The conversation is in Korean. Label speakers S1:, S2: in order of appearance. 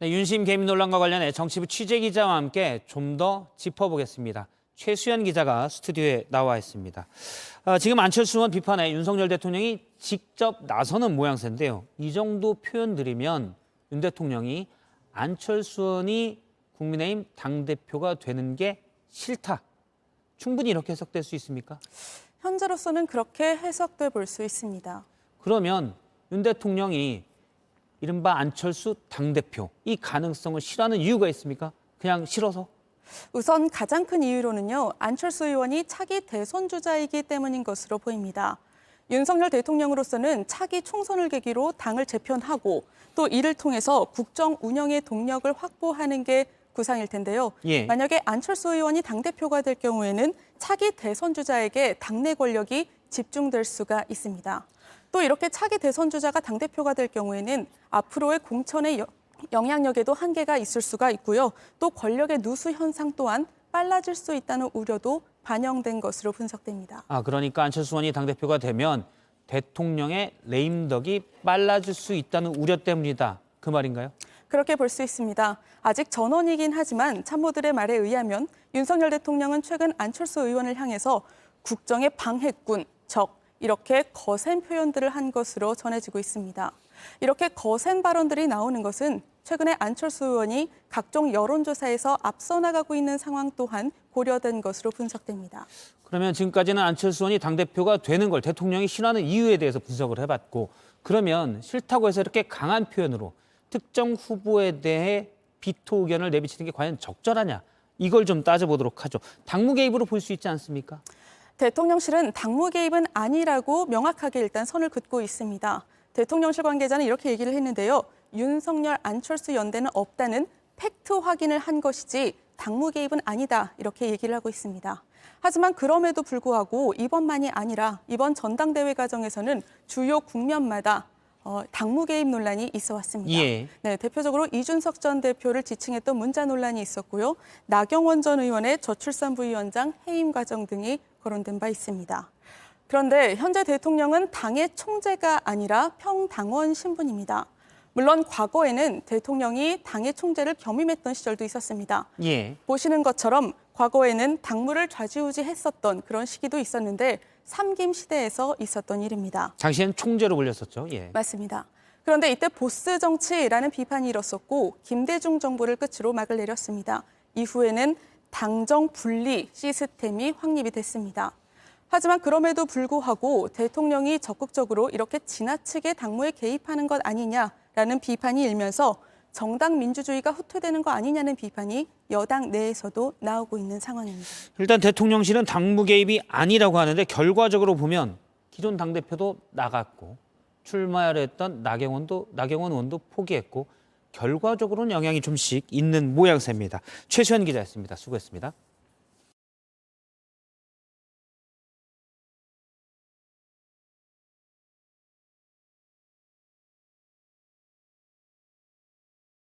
S1: 네, 윤심 개입 논란과 관련해 정치부 취재 기자와 함께 좀 더 짚어보겠습니다. 최수연 기자가 스튜디오에 나와 있습니다. 지금 안철수 의원 비판에 윤석열 대통령이 직접 나서는 모양새인데요. 이 정도 표현들이면 윤 대통령이 안철수 의원이 국민의힘 당대표가 되는 게 싫다. 충분히 이렇게 해석될 수 있습니까?
S2: 현재로서는 그렇게 해석돼 볼 수 있습니다.
S1: 그러면 윤 대통령이 이른바 안철수 당대표, 이 가능성을 싫어하는 이유가 있습니까? 그냥 싫어서?
S2: 우선 가장 큰 이유로는요, 안철수 의원이 차기 대선 주자이기 때문인 것으로 보입니다. 윤석열 대통령으로서는 차기 총선을 계기로 당을 재편하고 또 이를 통해서 국정 운영의 동력을 확보하는 게 구상일 텐데요.
S1: 예.
S2: 만약에 안철수 의원이 당대표가 될 경우에는 차기 대선 주자에게 당내 권력이 집중될 수가 있습니다. 또 이렇게 차기 대선 주자가 당대표가 될 경우에는 앞으로의 공천의 영향력에도 한계가 있을 수가 있고요. 또 권력의 누수 현상 또한 빨라질 수 있다는 우려도 반영된 것으로 분석됩니다.
S1: 그러니까 안철수 의원이 당대표가 되면 대통령의 레임덕이 빨라질 수 있다는 우려 때문이다. 그 말인가요?
S2: 그렇게 볼 수 있습니다. 아직 전언이긴 하지만 참모들의 말에 의하면 윤석열 대통령은 최근 안철수 의원을 향해서 국정의 방해꾼, 적, 이렇게 거센 표현들을 한 것으로 전해지고 있습니다. 이렇게 거센 발언들이 나오는 것은 최근에 안철수 의원이 각종 여론조사에서 앞서 나가고 있는 상황 또한 고려된 것으로 분석됩니다.
S1: 그러면 지금까지는 안철수 의원이 당대표가 되는 걸 대통령이 싫어하는 이유에 대해서 분석을 해봤고, 그러면 싫다고 해서 이렇게 강한 표현으로 특정 후보에 대해 비토 의견을 내비치는 게 과연 적절하냐, 이걸 좀 따져보도록 하죠. 당무 개입으로 볼 수 있지 않습니까?
S2: 대통령실은 당무 개입은 아니라고 명확하게 일단 선을 긋고 있습니다. 대통령실 관계자는 이렇게 얘기를 했는데요. 윤석열, 안철수 연대는 없다는 팩트 확인을 한 것이지 당무 개입은 아니다, 이렇게 얘기를 하고 있습니다. 하지만 그럼에도 불구하고 이번만이 아니라 이번 전당대회 과정에서는 주요 국면마다 당무 개입 논란이 있어 왔습니다.
S1: 예.
S2: 네, 대표적으로 이준석 전 대표를 지칭했던 문자 논란이 있었고요. 나경원 전 의원의 저출산부 위원장 해임 과정 등이 거론된 바 있습니다. 그런데 현재 대통령은 당의 총재가 아니라 평당원 신분입니다. 물론 과거에는 대통령이 당의 총재를 겸임했던 시절도 있었습니다.
S1: 예.
S2: 보시는 것처럼 과거에는 당무를 좌지우지했었던 그런 시기도 있었는데 삼김 시대에서 있었던 일입니다.
S1: 당시엔 총재로 불렸었죠. 예.
S2: 맞습니다. 그런데 이때 보스 정치라는 비판이 일었었고 김대중 정부를 끝으로 막을 내렸습니다. 이후에는 당정 분리 시스템이 확립이 됐습니다. 하지만 그럼에도 불구하고 대통령이 적극적으로 이렇게 지나치게 당무에 개입하는 것 아니냐라는 비판이 일면서 정당 민주주의가 후퇴되는 거 아니냐는 비판이 여당 내에서도 나오고 있는 상황입니다.
S1: 일단 대통령실은 당무 개입이 아니라고 하는데 결과적으로 보면 기존 당대표도 나갔고 출마하려 했던 나경원 의원도 포기했고 결과적으로는 영향이 좀씩 있는 모양새입니다. 최수연 기자였습니다. 수고했습니다.